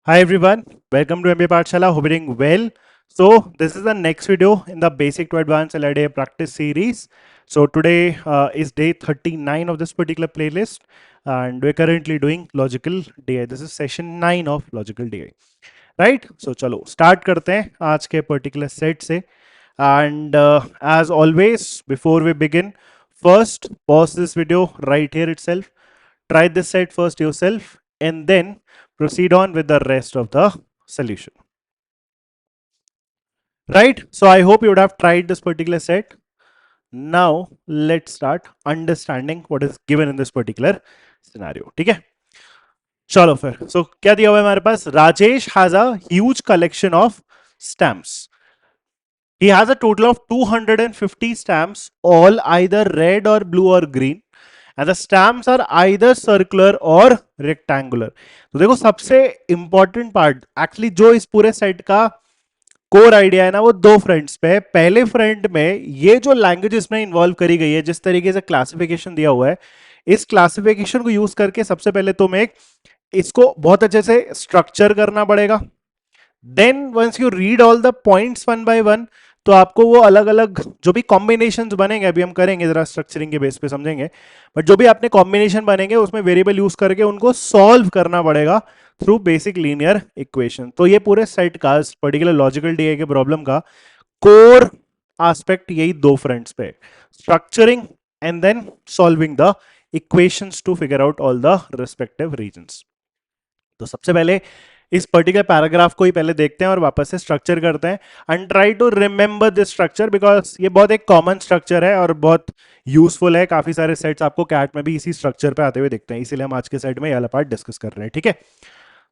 Hi everyone, welcome to MBA Pathshala. Hope you're doing well. So this is the next video in the Basic to Advanced LIDA practice series. So today is day 39 of this particular playlist, and we're currently doing Logical DI. This is session 9 of Logical DI. Right? So चलो start करते हैं आज के particular set से. And as always, before we begin, first pause this video right here itself. Try this set first yourself, and then proceed on with the rest of the solution. Right? So I hope you would have tried this particular set. Now let's start understanding what is given in this particular scenario. ठीक है? चलो फिर. So क्या दिया हुआ है हमारे पास? Rajesh has a huge collection of stamps. He has a total of 250 stamps, all either red or blue or green. And the stamps are either circular or rectangular. तो देखो सबसे इंपॉर्टेंट पार्ट एक्चुअली जो इस पूरे set का core idea है ना, वो दो फ्रंट्स पे है. पहले फ्रंट में ये जो लैंग्वेज इसमें इन्वॉल्व करी गई है, जिस तरीके से क्लासिफिकेशन दिया हुआ है, इस क्लासिफिकेशन को यूज करके सबसे पहले तुम्हें इसको बहुत अच्छे से स्ट्रक्चर करना पड़ेगा. Then once you read all the points one by one, तो आपको वो अलग अलग जो भी कॉम्बिनेशंस बनेंगे, अभी हम करेंगे जरा स्ट्रक्चरिंग के बेस पे समझेंगे, बट जो भी आपने कॉम्बिनेशन बनेंगे उसमें वेरिएबल यूज करके उनको सॉल्व करना पड़ेगा थ्रू बेसिक लीनियर इक्वेशन. तो ये पूरे सेट का पर्टिकुलर लॉजिकल डीआई के प्रॉब्लम का कोर एस्पेक्ट यही दो फ्रंट्स पे, structuring and then solving the equations to figure out all the respective regions. तो सबसे पहले इस पर्टिकुलर पैराग्राफ को ही पहले देखते हैं और वापस से स्ट्रक्चर करते हैं and try to remember this structure, because ये बहुत एक कॉमन स्ट्रक्चर है और बहुत यूजफुल है. काफी सारे सेट्स आपको कैट में भी इसी स्ट्रक्चर पे आते हुए दिखते हैं, इसीलिए हम आज के सेट में ये वाला पार्ट डिस्कस कर रहे हैं. ठीक है?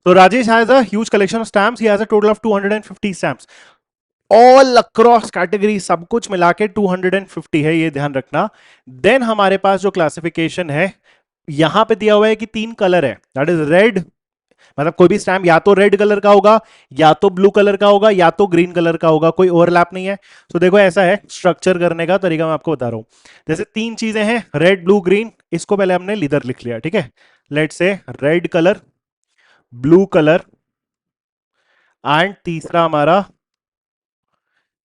तो Rajesh has a huge collection of stamps. He has a total of 250 stamps all across category, सब कुछ मिला के 250 है, ये ध्यान रखना. देन हमारे पास जो क्लासिफिकेशन है यहां पे दिया हुआ है कि तीन कलर है, दैट इज रेड, मतलब कोई भी स्टैम्प या तो रेड कलर का होगा, या तो ब्लू कलर का होगा, या तो ग्रीन कलर का होगा, कोई ओवरलैप नहीं है. तो देखो ऐसा है स्ट्रक्चर करने का तरीका, मैं आपको बता रहा हूं. जैसे तीन चीजें हैं, रेड ब्लू ग्रीन, इसको पहले हमने इधर लिख लिया. ठीक है? Let's say red colour, blue colour and तीसरा हमारा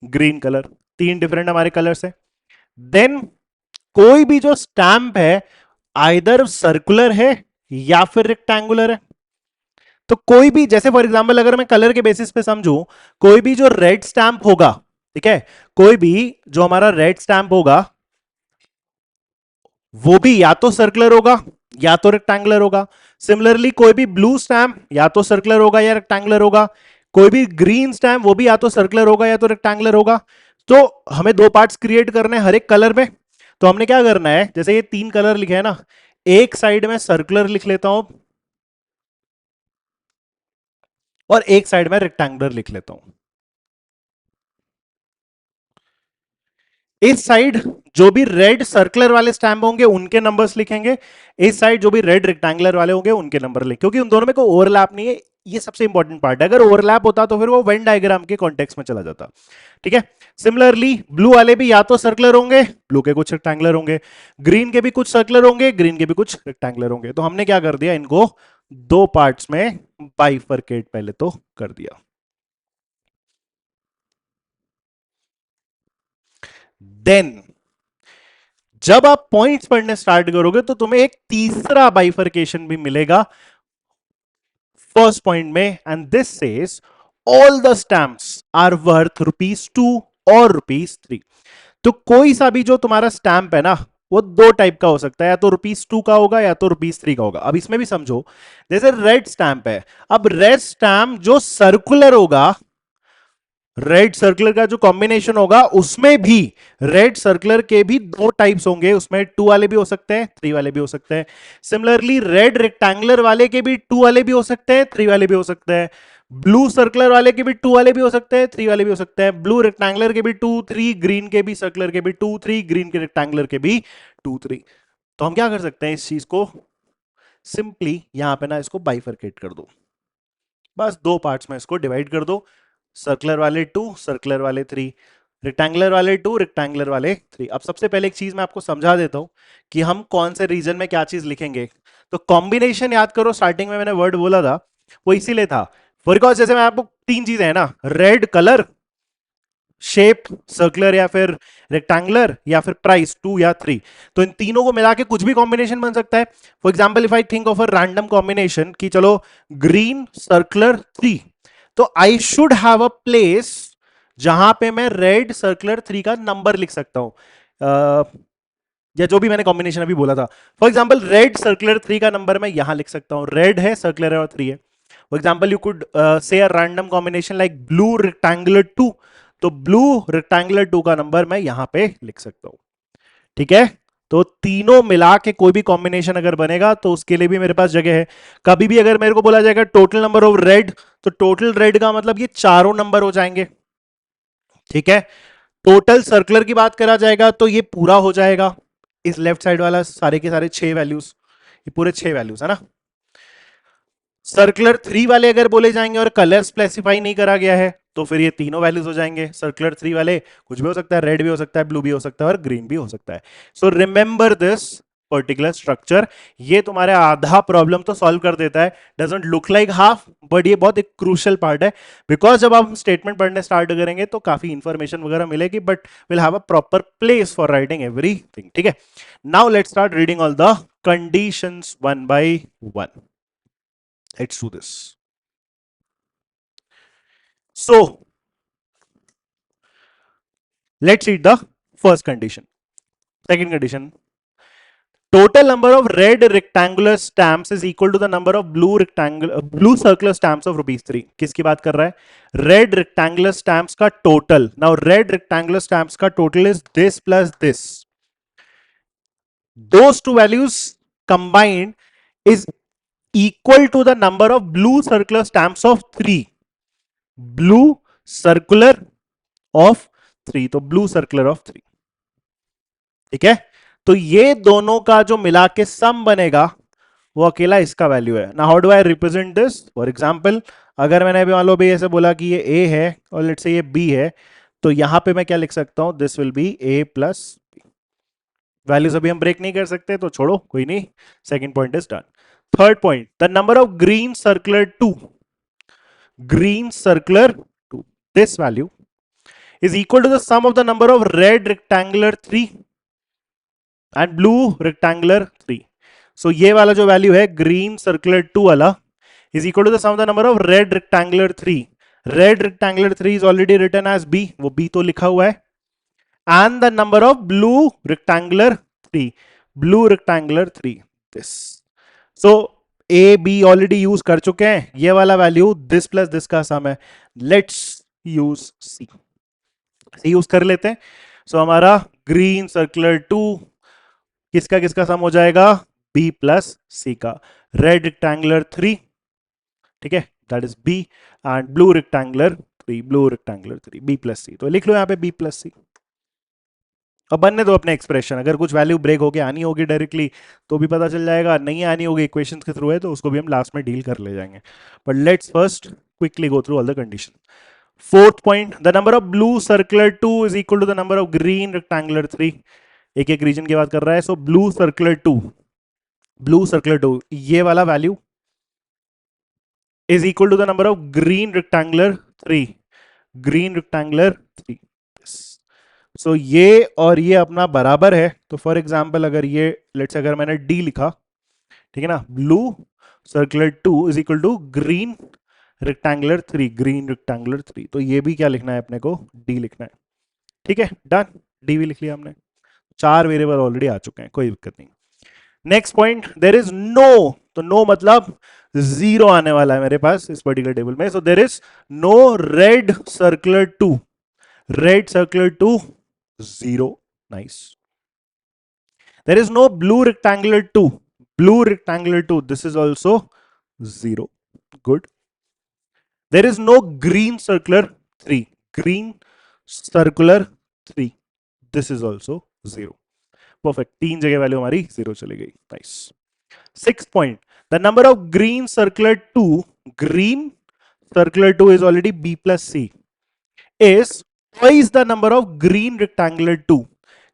ग्रीन कलर. तीन डिफरेंट हमारे कलर्स है. देन कोई भी जो स्टैंप है आइदर सर्कुलर है या फिर रेक्टेंगुलर है. तो कोई भी, जैसे फॉर एग्जांपल अगर मैं कलर के बेसिस पे समझूं, कोई भी जो रेड स्टैंप होगा, ठीक है, कोई भी जो हमारा रेड स्टैंप होगा वो भी या तो सर्कुलर होगा या तो रेक्टेंगुलर होगा. सिमिलरली कोई भी ब्लू स्टैंप या तो सर्कुलर होगा या रेक्टेंगुलर होगा. कोई भी ग्रीन स्टैंप वो भी या तो सर्कुलर होगा या तो रेक्टेंगुलर होगा. तो हमें दो पार्ट्स क्रिएट करने हैं हर एक कलर में. तो हमने क्या करना है, जैसे ये तीन कलर लिखे हैं ना, एक साइड में सर्कुलर लिख लेता हूं और एक साइड में रेक्टेंगुलर लिख लेता हूं. इस साइड जो भी रेड सर्कुलर वाले स्टैम्प होंगे उनके नंबर्स लिखेंगे, इस साइड जो भी रेड रेक्टेंगुलर वाले होंगे उनके नंबर लिखेंगे, क्योंकि उन दोनों में कोई ओवरलैप नहीं है. ये सबसे इंपॉर्टेंट पार्ट है. अगर ओवरलैप होता तो फिर वो वेन डायग्राम के कॉन्टेक्स्ट में चला जाता. ठीक है? सिमिलरली ब्लू वाले भी या तो सर्कुलर होंगे, ब्लू के कुछ रेक्टेंगुलर होंगे, ग्रीन के भी कुछ सर्कुलर होंगे, ग्रीन के भी कुछ रेक्टेंगुलर होंगे. तो हमने क्या कर दिया, इनको दो पार्ट्स में बाइफरकेट पहले तो कर दिया. देन जब आप पॉइंट्स पढ़ने स्टार्ट करोगे तो तुम्हें एक तीसरा बाइफरकेशन भी मिलेगा फर्स्ट पॉइंट में, and this says all the stamps are worth ₹2 और ₹3. तो कोई सा भी जो तुम्हारा स्टैंप है ना, वो दो टाइप का हो सकता है, या तो ₹2 का होगा या तो ₹3 का होगा. अब इसमें भी समझो, जैसे रेड स्टैंप है, अब रेड स्टैंप जो सर्कुलर होगा, रेड सर्कुलर का जो कॉम्बिनेशन होगा उसमें भी रेड सर्कुलर के भी दो टाइप्स होंगे, उसमें 2 वाले भी हो सकते हैं, 3 वाले भी हो सकते हैं. सिमिलरली रेड रेक्टेंगुलर वाले के भी 2 वाले भी हो सकते हैं, 3 वाले भी हो सकते हैं. ब्लू सर्कुलर वाले के भी 2 वाले भी हो सकते हैं, 3 वाले भी हो सकते हैं. ब्लू रेक्टेंगुलर के भी 2 3, ग्रीन के भी सर्कुलर के भी 2 3, ग्रीन के रेक्टेंगुलर के भी 2 3. तो हम क्या कर सकते हैं, इस चीज को सिंपली यहां पे ना इसको बाइफरकेट कर दो, बस दो पार्ट्स में इसको डिवाइड कर दो. सर्कुलर वाले 2, सर्कुलर वाले 3, रेक्टेंगुलर वाले 2, रेक्टेंगुलर वाले 3. अब सबसे पहले एक चीज मैं आपको समझा देता हूं कि हम कौन से रीजन में क्या चीज लिखेंगे. तो कॉम्बिनेशन याद करो, स्टार्टिंग में मैंने वर्ड बोला था वो इसीलिए था, बिकॉज जैसे मैं आपको तीन चीजें है ना, रेड कलर, शेप सर्कुलर या फिर रेक्टेंगुलर, या फिर प्राइस 2 या 3, तो इन तीनों को मिला के कुछ भी कॉम्बिनेशन बन सकता है. For example if I think of a random combination कि चलो ग्रीन सर्कुलर 3, तो I should have a place जहां पे मैं रेड सर्कुलर 3 का नंबर लिख सकता हूं, या जो भी मैंने कॉम्बिनेशन अभी बोला था. फॉर एग्जाम्पल रेड सर्कुलर 3 का नंबर मैं यहां लिख सकता हूं, रेड है, सर्कुलर है और 3 है. For example you could say a random combination like blue rectangular 2, तो ब्लू रेक्टेंगुलर 2 का नंबर मैं यहां पे लिख सकता हूं. ठीक है, तो तीनों मिला के कोई भी कॉम्बिनेशन अगर बनेगा तो उसके लिए भी मेरे पास जगह है. कभी भी अगर मेरे को बोला जाएगा टोटल नंबर ऑफ रेड, तो टोटल रेड का मतलब ये चारों नंबर हो जाएंगे. ठीक है, टोटल सर्कुलर की बात करा जाएगा तो ये पूरा हो जाएगा, इस लेफ्ट साइड वाला सारे के सारे 6 वैल्यूज, ये पूरे 6 वैल्यूज है ना. सर्कुलर 3 वाले अगर बोले जाएंगे और कलर स्पेसिफाई नहीं करा गया है तो फिर ये तीनों वैल्यूज हो जाएंगे. सर्कुलर 3 वाले कुछ भी हो सकता है, रेड भी हो सकता है, ब्लू भी हो सकता है और ग्रीन भी हो सकता है. So remember this particular structure. ये तुम्हारे आधा प्रॉब्लम तो सॉल्व कर देता है. Doesn't look like half, but ये बहुत एक क्रूशियल पार्ट है, बिकॉज जब आप स्टेटमेंट पढ़ने स्टार्ट करेंगे तो काफी इंफॉर्मेशन वगैरह मिलेगी, but will have a proper place for writing everything. ठीक है, now let's start reading all the conditions one by one. Let's do this. So, let's read the first condition. Second condition. Total number of red rectangular stamps is equal to the number of blue circular stamps of ₹3. किसकी बात कर रहा है? Red rectangular stamps का total. Now, red rectangular stamps का total is this plus this. Those two values combined is equal to the number of blue circular stamps of 3. Blue circular of 3. तो blue circular of 3. ठीक है, तो ये दोनों का जो मिला के सम बनेगा वो अकेला इसका वैल्यू है ना. How do I represent this? For example अगर मैंने अभी मान लो भी ऐसे बोला कि ये ए है और लेट्स से ये बी है, तो यहां पे मैं क्या लिख सकता हूं? This will B A plus. Values अभी हम ब्रेक नहीं कर सकते तो छोड़ो, कोई नहीं. Second point is done. Third point, the number of green circular 2, green circular 2, this value is equal to the sum of the number of red rectangular 3 and blue rectangular 3. So ये वाला जो वैल्यू है green circular 2 वाला is equal to the sum of the number of red rectangular 3. Red rectangular 3 is already written as B, वो B तो लिखा हुआ है, and the number of blue rectangular 3, blue rectangular 3, this. So A B already use कर चुके हैं, ये वाला वैल्यू this plus this का सम है. Let's use C. यूज कर लेते हैं. सो हमारा ग्रीन सर्कुलर 2 किसका किसका सम हो जाएगा? बी प्लस सी का. रेड रेक्टेंगुलर 3, ठीक है, that is B, and blue rectangular 3, blue rectangular 3, B plus C. तो लिख लो यहां पे बी प्लस सी. अब बनने दो अपने एक्सप्रेशन. अगर कुछ वैल्यू ब्रेक होके आनी होगी डायरेक्टली तो भी पता चल जाएगा, नहीं आनी होगी इक्वेशन के थ्रू है तो उसको भी हम लास्ट में डील कर ले जाएंगे. But let's first quickly go through all the condition. Fourth point, the number of blue circular 2 is equal to the number of green rectangular 3. एक एक रीजन की बात कर रहा है. So blue circular 2, blue circular 2, ये वाला value is equal to the number of green rectangular 3, green rectangular 3. सो ये और ये अपना बराबर है. तो फॉर एग्जाम्पल अगर ये लेट्स अगर मैंने डी लिखा, ठीक है ना, blue circular 2 is equal to green rectangular 3, green rectangular 3, तो ये भी क्या लिखना है अपने को? डी लिखना है. ठीक है, डन. डी भी लिख लिया हमने. 4 वेरिएबल ऑलरेडी आ चुके हैं, कोई दिक्कत नहीं. Next point, there is no, तो नो मतलब 0 आने वाला है मेरे पास इस पर्टिकुलर टेबल में. So there is no red circular 2, red circular 2 0, nice. There is no blue rectangular 2, blue rectangular 2, this is also 0, good. There is no green circular 3, green circular 3, this is also 0, perfect. 3 जगह value हमारी 0 चली गई, nice. Sixth point, the number of green circular 2, green circular 2 is already B plus C, is twice the number of green rectangular 2.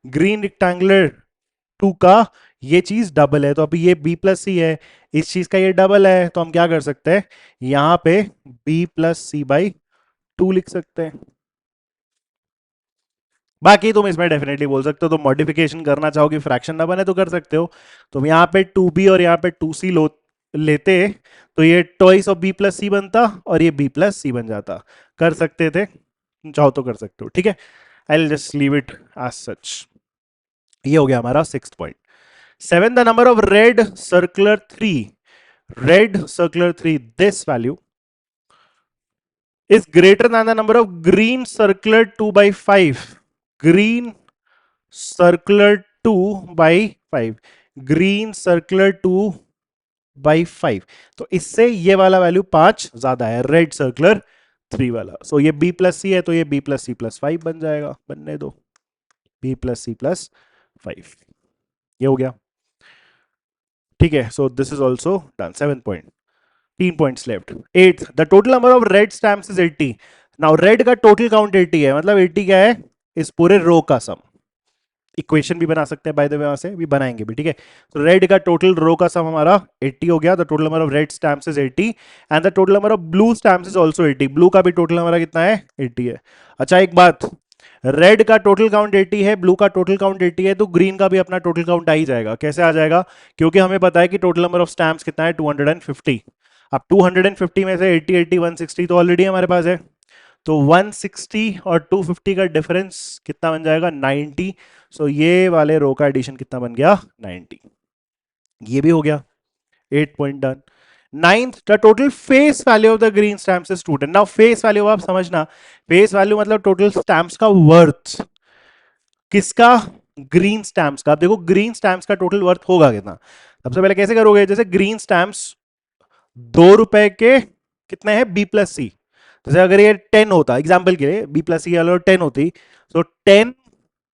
green rectangular 2 का ये चीज double है, तो अभी ये बी प्लस सी है, इस चीज का ये डबल है, तो हम क्या कर सकते हैं, यहां पे b plus C by two लिख सकते हैं। बाकी तुम इसमें डेफिनेटली बोल सकते हो, तो मॉडिफिकेशन करना चाहो कि फ्रैक्शन ना बने तो कर सकते हो। तुम यहाँ पे टू बी और यहाँ पे टू सी लो लेते, तो ये टॉइस ऑफ बी प्लस सी बनता और ये बी प्लस सी बन जाता। कर सकते थे, चाहो तो कर सकते हो, ठीक है। I will just leave it as such. ये हो गया हमारा sixth point. Seven, the number of red circular three, red circular three, this value is greater than the number of green circular 2 by 5, green circular 2 by 5, green circular 2 by 5, तो इससे ये वाला value 5 ज्यादा है, रेड सर्कुलर 3 वाला। सो ये b plus सी है, तो ये b प्लस सी प्लस 5 बन जाएगा, बनने दो, b प्लस सी प्लस 5। ये हो गया, ठीक है। So this is also done, 7 point. 3 points left. Eight, the total number of red stamps is 80। Now red का टोटल काउंट 80 है, मतलब 80 क्या है, इस पूरे रो का सम। इक्वेशन भी बना सकते हैं बाय द वे, वहां से भी बनाएंगे भी, ठीक है। तो रेड का टोटल रो का सम हमारा 80 हो गया। The total number of red stamps is 80 and the total number of blue stamps is also 80। Blue का भी टोटल हमारा कितना है, 80 है। अच्छा एक बात, रेड का टोटल काउंट 80 है, ब्लू का टोटल काउंट 80 है, तो ग्रीन का भी अपना टोटल काउंट आ ही जाएगा। कैसे आ जाएगा, क्योंकि हमें पता है कि टोटल नंबर ऑफ स्टैम्प्स कितना है, 250। अब 250 में से 80 80 160 तो ऑलरेडी हमारे पास है, तो 160 और 250 का डिफरेंस कितना बन जाएगा, 90। सो ये वाले रो का एडिशन कितना बन गया, 90। ये भी हो गया, 8 point done. Ninth, the total face value of the green stamps is student. Now face value आप समझना, फेस वैल्यू मतलब टोटल स्टैम्प्स का वर्थ, किसका, ग्रीन स्टैम्प्स का। आप देखो ग्रीन स्टैम्प्स का टोटल वर्थ होगा कितना। सबसे पहले कैसे करोगे, जैसे ग्रीन स्टैम्प्स 2 रुपए के कितने हैं, बी प्लस सी। जैसे अगर ये 10 होता, एग्जाम्पल के लिए बी प्लस सी 10 होती, तो 10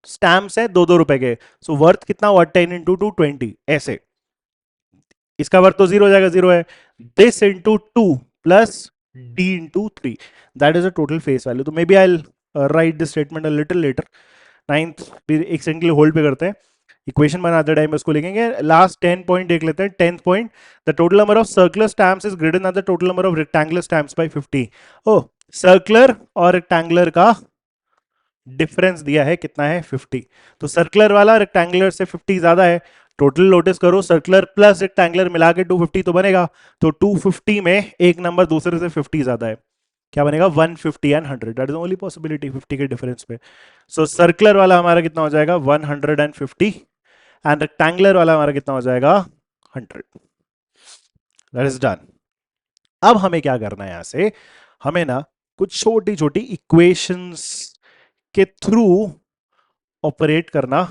स्टैम्प्स है 2 2 रुपए के, सो वर्थ कितना हुआ, 10 इंटू 2 20, ऐसे। इसका वर्थ तो जीरो हो जाएगा, जीरो है। This into 2 plus D into 3, that is a total face value. तो maybe I write this statement a little later. Ninth भी एक सेकंड के लिए होल्ड पे करते हैं, इक्वेशन बनाते टाइम उसको लिखेंगे। लास्ट 10 पॉइंट देख लेते हैं। 10th point, the total number of circular stamps is greater than the total number of rectangular stamps by 50। Oh, circular और रेक्टेंगुलर का डिफरेंस दिया है, कितना है, 50। तो सर्कुलर वाला रेक्टेंगुलर से 50 ज्यादा है। टोटल नोटिस करो, सर्कुलर प्लस रेक्टेंगुलर मिला के 250 तो बनेगा, तो 250 में एक नंबर दूसरे से 50 ज्यादा है, क्या बनेगा, 150 and 100, that is only possibility 50 के डिफरेंस पे। सो सर्कुलर वाला हमारा कितना हो जाएगा, 150 एंड रेक्टेंगुलर वाला हमारा कितना हो जाएगा, 100। That is done. अब हमें क्या करना है, यहां से हमें ना कुछ छोटी छोटी इक्वेशंस के थ्रू ऑपरेट करना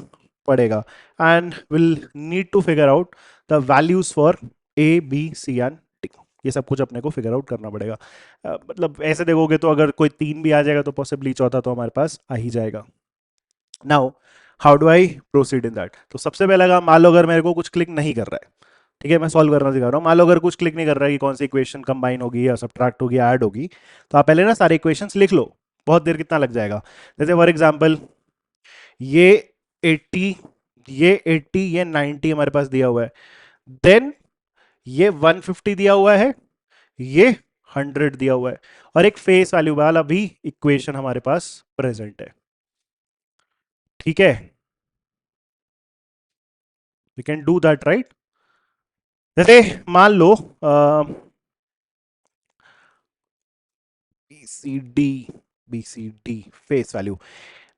पड़ेगा and will need to figure out the values for A B C and D. ये सब कुछ अपने को फिगर आउट करना पड़ेगा। मतलब ऐसे देखोगे तो अगर कोई 3 भी आ जाएगा तो पॉसिबली चौथा तो हमारे पास आ ही जाएगा। Now how do I proceed in that. तो सबसे पहले अगर मान लो अगर मेरे को कुछ क्लिक नहीं कर रहा है, ठीक है, मैं सॉल्व करना सिखा रहा हूँ, मान लो अगर कुछ क्लिक नहीं कर रहा है कि कौन सी इक्वेशन कंबाइन होगी या सब्ट्रैक्ट होगी या ऐड होगी, तो आप पहले ना सारे इक्वेशंस लिख लो। बहुत देर कितना लग जाएगा, जैसे फॉर एग्जांपल ये 80, ये 90 हमारे पास दिया हुआ है, देन ये 150 दिया हुआ है, ये 100 दिया हुआ है, और एक फेस वैल्यू वाला भी इक्वेशन हमारे पास प्रेजेंट है, ठीक है। We can do that right. जैसे मान लो B C D, B C D face value.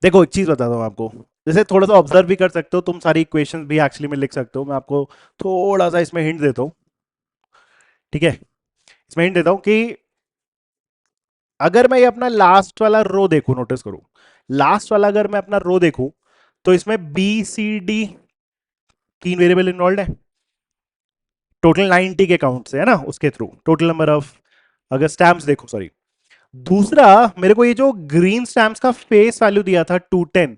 देखो एक चीज बताता हूँ आपको, जैसे थोड़ा सा ऑब्जर्व भी कर सकते हो तुम, सारी इक्वेशंस भी एक्चुअली में लिख सकते हो। मैं आपको थोड़ा सा इसमें हिंट देता हूँ, ठीक है। इसमें हिंट देता हूँ कि अगर मैं ये अपना लास्ट वाला रो देखूं, नोटिस करूं, लास्ट वाला अगर मैं अपना रो देखूं, तो इसमें B C D 3 variable involve है, टोटल 90 के काउंट से है ना, उसके थ्रू टोटल नंबर ऑफ, अगर स्टैम्प्स देखो, सॉरी। दूसरा, मेरे को ये जो ग्रीन स्टैम्प्स का फेस वैल्यू दिया था 210,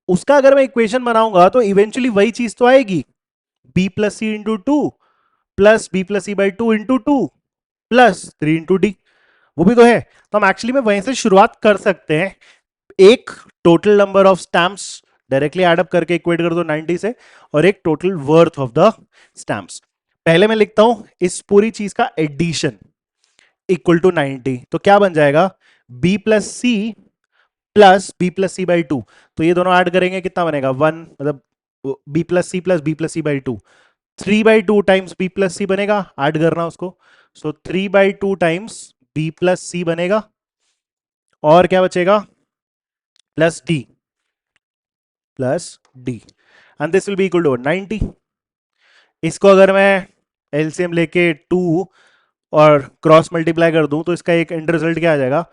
उसका अगर मैं इक्वेशन बनाऊंगा तो इवेंचुअली वही चीज तो आएगी, B plus C into two plus B plus C by two into two plus 3 into D, वो भी तो है। तो हम एक्चुअली में वहीं से शुरुआत कर सकते हैं। एक, total number of stamps directly add up करके इक्वेट कर दो 90 से, और एक total worth of the stamps. पहले मैं लिखता हूं इस पूरी चीज का एडिशन इक्वल टू 90, तो क्या बन जाएगा, B plus C by two. तो ये दोनों ऐड करेंगे कितना बनेगा, वन, मतलब B plus C by two, 3/2 times B plus C बनेगा, ऐड करना उसको। So 3/2 times B plus C बनेगा, और क्या बचेगा, plus D and this will be equal to 90। इसको अगर मैं एलसीएम लेके 2 और क्रॉस मल्टीप्लाई कर दूं तो इसका एक एंड रिजल्ट क्या आ जाएगा,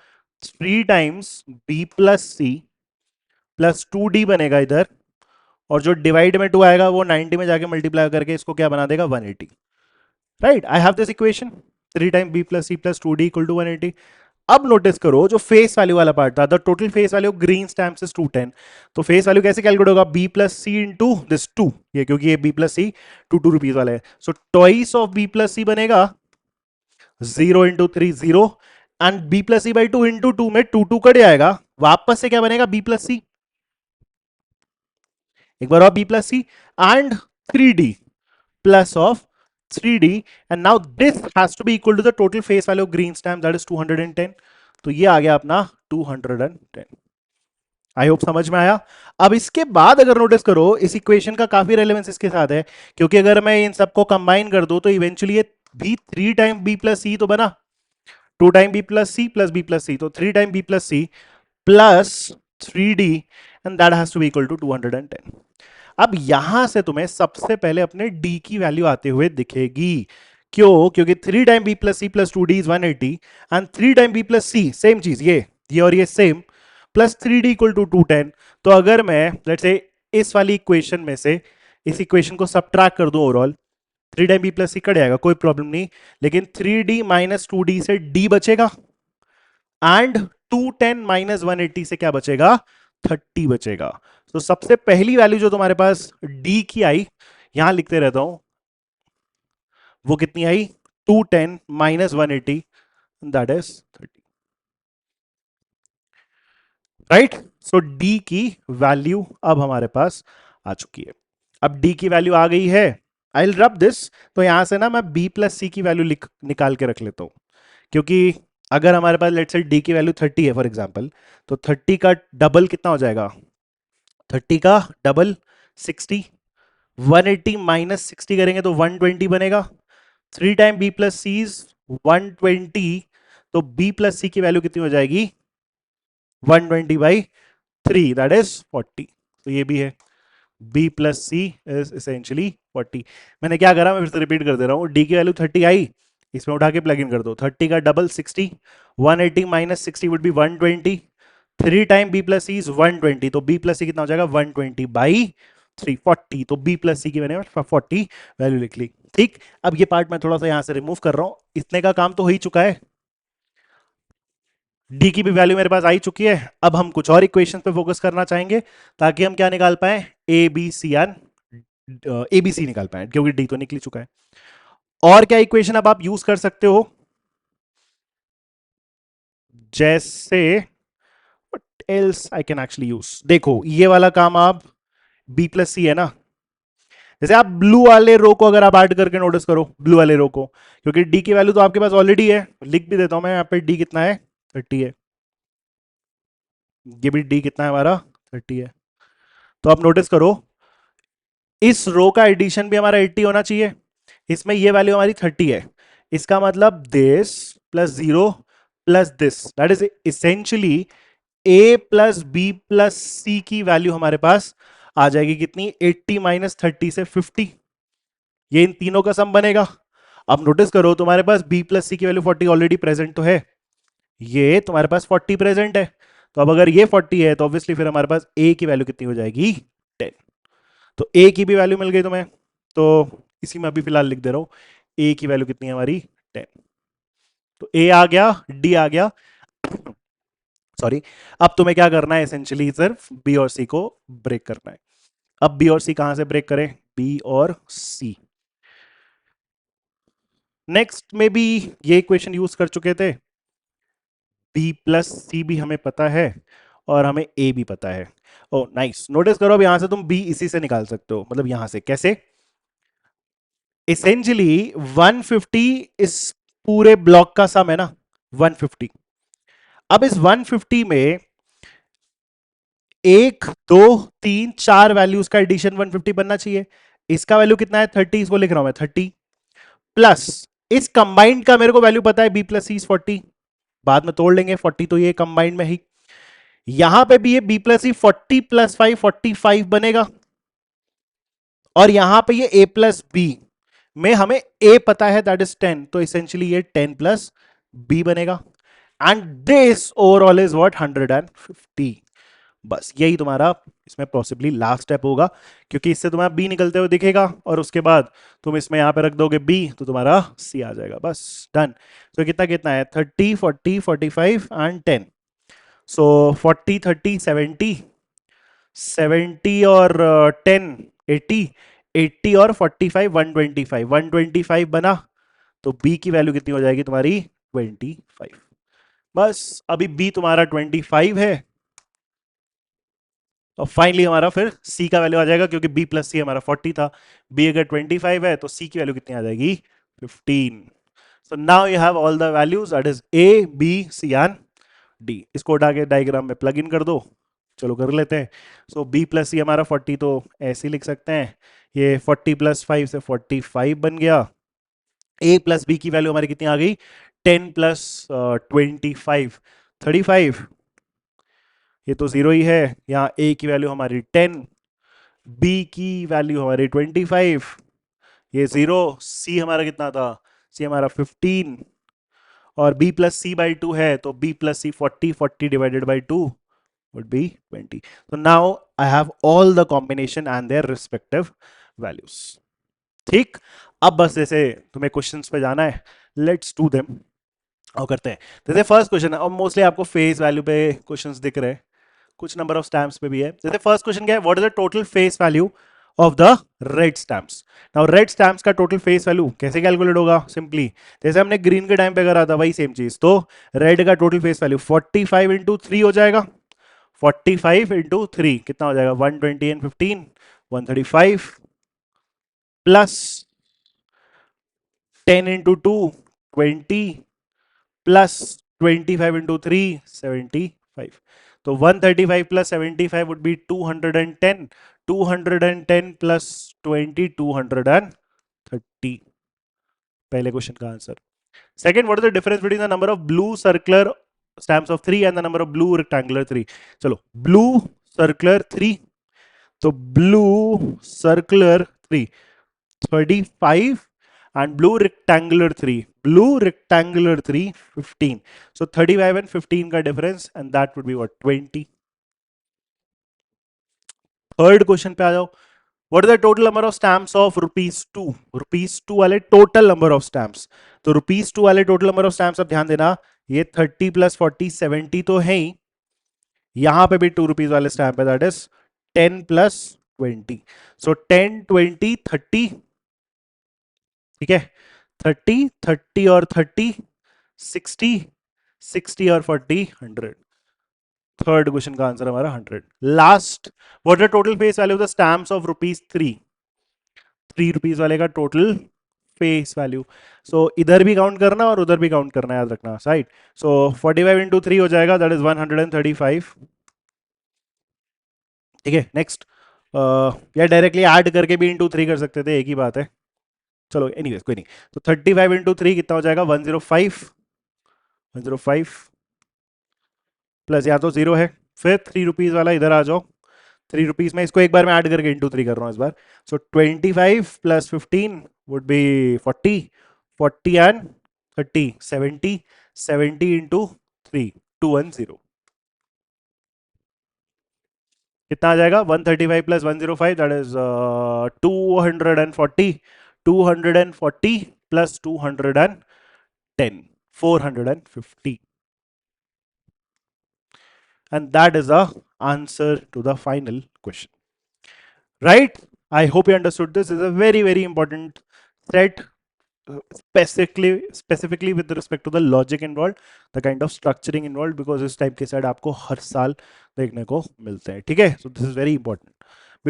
3 times B plus C plus 2d बनेगा इधर, और जो डिवाइड में 2 आएगा वो 90 में जाके मल्टीप्लाई करके इसको क्या बना देगा, 180। Right, I have this equation, 3 time B plus C plus 2d equal to 180। अब नोटिस करो जो फेस वैल्यू वाला पार्ट था, the total face value green stamp is 210, तो फेस वैल्यू कैसे कैलकुलेट होगा, B plus C into this 2, ये क्योंकि ये बी प्लस सी 2 रुपीज वाला है, so twice of B plus C बनेगा 0 × 3 0, and B plus C by 2 into 2 में 2 कट जाएगा, वापस से क्या बनेगा, बी प्लस सी, एक बार और B plus C and 3d plus of 3d, and now this has to be equal to the total face value of green stamp, that is 210। तो ये आ गया अपना 210। आई होप समझ में आया। अब इसके बाद अगर नोटिस करो इस इक्वेशन का काफी रेलेवेंस इसके साथ है, क्योंकि अगर मैं इन सबको कंबाइन कर दूं तो इवेंचुअली ये भी 3 टाइम बी प्लस सी तो बना, 2 time B plus C plus B plus C, तो 3 time B plus C plus 3d, and that has to be equal to 210। अब यहां से तुम्हें सबसे पहले अपने d की वैल्यू आते हुए दिखेगी, क्यों, क्योंकि 3 time B plus C plus 2d is 180, and 3 time B plus C same चीज, ये और ये same, plus 3d equal to 210। तो अगर मैं लेट्स से इस वाली इक्वेशन में से इस इक्वेशन को सब्ट्रैक्ट कर दूं ओवरऑल, 3 टाइम बी प्लस सी कट जाएगा, कोई प्रॉब्लम नहीं, लेकिन 3d माइनस 2d से d बचेगा, एंड 210 माइनस 180 से क्या बचेगा, 30 बचेगा। तो सबसे पहली वैल्यू जो तुम्हारे पास d की आई, यहां लिखते रहता हूं, वो कितनी आई, 210 minus 180, that is 30। Right, so d की वैल्यू अब हमारे पास आ चुकी है। अब d की वैल्यू आ गई है, आई विल रब दिस, तो यहां से ना मैं b प्लस सी की वैल्यू निकाल के रख लेता हूं, क्योंकि अगर हमारे पास लेट्स से d की वैल्यू 30 है फॉर एग्जांपल, तो 30 का डबल कितना हो जाएगा, 30 का डबल 60, 180 माइनस 60 करेंगे तो 120 बनेगा, 3 time B plus C is 120, तो b प्लस सी की वैल्यू कितनी हो जाएगी, 120/3, दैट इज 40। तो ये भी है, b plus C is essentially 40। मैंने क्या करा, मैं फिर से रिपीट कर दे रहा हूँ, d की वैल्यू 30 आई, इसमें उठा के प्लग इन कर दो, 30 का double 60, 180 minus 60 would be 120, 3 time B plus C is 120, तो b प्लस सी कितना हो जाएगा, 120/3, 40, तो b प्लस सी की मैंने 40 वैल्यू लिख ली। ठीक, अब ये पार्ट मैं थोड़ा सा यहां से रिमूव कर रहा हूं, इतने का काम तो हो ही चुका है, डी की भी वैल्यू मेरे पास आ ही चुकी है। अब हम कुछ और इक्वेशन पे फोकस करना चाहेंगे ताकि हम क्या निकाल पाए, A B C and A B C निकाल पाए, क्योंकि डी तो निकल चुका है। और क्या इक्वेशन अब आप यूज कर सकते हो, जैसे else I can actually use, देखो ये वाला काम आप बी प्लस सी है ना, जैसे आप ब्लू वाले रो को अगर आप ऐड करके नोटिस करो, ब्लू वाले रो को, क्योंकि डी की वैल्यू तो आपके पास ऑलरेडी है, लिख भी देता हूं मैं यहाँ पे, डी कितना है, 30 है, ये भी डी कितना है हमारा, 30 है। तो आप नोटिस करो इस रो का एडिशन भी हमारा 80 होना चाहिए, इसमें ये वैल्यू हमारी 30 है, इसका मतलब this plus 0 plus this, that is essentially A plus B plus C की वैल्यू हमारे पास आ जाएगी कितनी, 80 माइनस 30 से 50, ये इन तीनों का सम बनेगा। अब नोटिस करो तुम्हारे पास b प्लस सी की वैल्यू 40 ऑलरेडी प्रेजेंट तो है, ये तुम्हारे पास 40 प्रेजेंट है, तो अब अगर ये 40 है तो ऑब्वियसली फिर हमारे पास a की वैल्यू कितनी हो जाएगी, 10। तो a की भी वैल्यू मिल गई तुम्हें, तो इसी में अभी फिलहाल लिख दे रहा हूं, a की वैल्यू कितनी है हमारी, 10। तो a आ गया, d आ गया, सॉरी। अब तुम्हें क्या करना है, एसेंशियली सिर्फ b और c को ब्रेक करना है। अब b और c कहां से ब्रेक करें, b और c, नेक्स्ट में भी ये इक्वेशन यूज कर चुके थे, b प्लस सी भी हमें पता है और हमें a भी पता है, ओ नाइस, नोटिस करो अब यहां से तुम बी इसी से निकाल सकते हो, मतलब यहां से कैसे, एसेंशियली 150 इस पूरे ब्लॉक का सम है ना, 150। अब इस 150 में एक दो तीन चार वैल्यूज का एडिशन 150 बनना चाहिए। इसका वैल्यू कितना है 30, इसको लिख रहा हूं मैं 30 प्लस इस कंबाइंड का मेरे को वैल्यू पता है बी प्लस सी 40, बाद में तोड़ लेंगे 40 तो ये कंबाइंड में ही, यहां पे भी ये बी प्लस सी 40 प्लस 5 45 बनेगा, और यहां पे ये ए प्लस बी में हमें ए पता है दैट इज 10, तो इसेंशियली ये 10 प्लस बी बनेगा, and this overall is what 150। बस यही तुम्हारा इसमें पॉसिबली लास्ट स्टेप होगा, क्योंकि इससे तुम्हारा बी निकलते हुए दिखेगा और उसके बाद तुम इसमें यहां पे रख दोगे बी तो तुम्हारा सी आ जाएगा, बस डन। तो कितना कितना है 30 40 45 एंड 10, सो 40 30 70, 70 और 10 80, 80 और 45 125, 125 बना, तो बी की वैल्यू कितनी हो जाएगी तुम्हारी 25। बस अभी बी तुम्हारा 25 है, और फाइनली हमारा फिर सी का वैल्यू आ जाएगा, क्योंकि बी प्लस सी हमारा 40 था, बी अगर 25 है तो सी की वैल्यू कितनी आ जाएगी 15। So now you have all the values that is A B C and D, इसको उठा के डायग्राम में प्लग इन कर दो, चलो कर लेते हैं। सो बी प्लस सी हमारा 40 तो ऐसे ही लिख सकते हैं, ये 40 प्लस 5 से 45 बन गया, ए प्लस बी की वैल्यू हमारी कितनी आ गई 10 प्लस 25 35, ये तो जीरो ही है, यहाँ ए की वैल्यू हमारी 10, बी की वैल्यू हमारी 25, ये जीरो, सी हमारा कितना था, सी हमारा 15, और b plus C by two है तो b plus C 40, 40 divided by two would be 20। So now I have all the combination and their respective values। ठीक, अब बस जैसे तुम्हें क्वेश्चंस पे जाना है, लेट्स डू देम, और करते हैं। जैसे फर्स्ट क्वेश्चन है, और मोस्टली आपको फेस वैल्यू पे क्वेश्चंस दिख रहे हैं, कुछ नंबर ऑफ स्टैम्प्स पे भी है। जैसे फर्स्ट क्वेश्चन क्या है, what is the total face value of the red stamps. Now red stamps का टोटल फेस वैल्यू कैसे कैलकुलेट होगा, सिंपली जैसे हमने ग्रीन के टाइम पे करा था वही सेम चीज, तो रेड का टोटल फेस वैल्यू 45 इंटू 3 हो जाएगा, 45 इंटू 3 कितना हो जाएगा 120 and 15 135 plus 10 into 2 20 plus 25 into 3 75, तो 135 प्लस 75 वुड बी 210, 210 प्लस 20 230, पहले क्वेश्चन का answer. Second, what is the difference between the number of blue circular stamps of 3 and the number of blue rectangular 3। चलो blue circular 3, तो blue circular 3 35 and blue rectangular 3, blue rectangular 3 15, so 35 and 15 का difference and that would be what 20। Third question पे आ जाओ, what is the total number of stamps of rupees 2, rupees 2 वाले total number of stamps, तो rupees 2 वाले total number of stamps अब ध्यान देना, ये 30 प्लस 40 70 तो है ही, यहां पे भी 2 रुपीज वाले स्टैम्प है दैट इज 10 प्लस 20, सो 10 20 30, ठीक है 30 30 और 30 60, 60 और 40 100, थर्ड क्वेश्चन का आंसर हमारा 100। Last, what the total face value of the stamps of rupees 3, 3 rupees वाले का टोटल फेस वैल्यू, सो इधर भी काउंट करना और उधर भी काउंट करना, याद रखना साइड, सो 45 इंटू 3 हो जाएगा दैट इज 135, ठीक है नेक्स्ट, या डायरेक्टली ऐड करके भी इंटू 3 कर सकते थे, एक ही बात है, चलो एनीवेज कोई नहीं, तो 35 इंटू 3 कितना हो जाएगा 105, 105 प्लस या तो जीरो है, फिर 3 रुपीज वाला इधर आ जाओ, 3 रुपीज में इसको एक बार में ऐड करके इंटू 3 कर रहा हूँ इस बार, सो 25 plus 15 would be 40, 40 and 30 70, 70 into 3 210, कितना आ जाएगा 135 plus 105 that is 240, 240 plus 210 450, and that is the answer to the final question, right? I hope you understood. This is a very very important set specifically with respect to the logic involved, the kind of structuring involved, because इस type के set आपको हर साल देखने को मिलते हैं. ठीक है, so this is very important.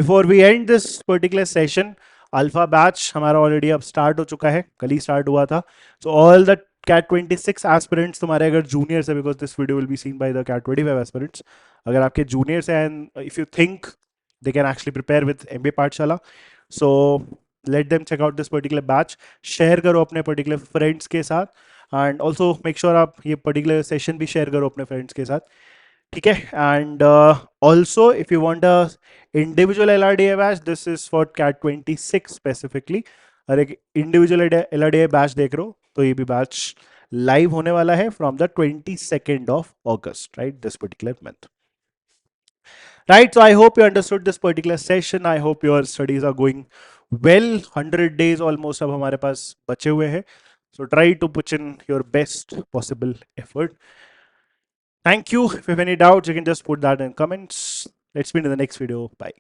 Before we end this particular session, alpha batch हमारा ऑलरेडी अब स्टार्ट हो चुका है, कल ही स्टार्ट हुआ था. So all the CAT 26 aspirants तुम्हारे अगर जूनियर्स है, because this video will be seen by the CAT 25 aspirants, अगर आपके जूनियर्स हैं and if you think they can actually prepare with MBA Pathshala, so let them check out this particular batch. Share करो अपने particular friends के साथ, and also make sure आप ये particular session भी share करो अपने friends के साथ. ठीक है, and also if you want a individual LRDA batch, this is for CAT 26 specifically. और एक individual LRDA batch देख रहे हो तो ये भी batch live होने वाला है from the 22nd of August, right, this particular month. Right, so I hope you understood this particular session. I hope your studies are going well. 100 days almost अब हमारे पास बचे हुए हैं. So try to put in your best possible effort. Thank you. If you have any doubts, you can just put that in comments. Let's meet in the next video. Bye.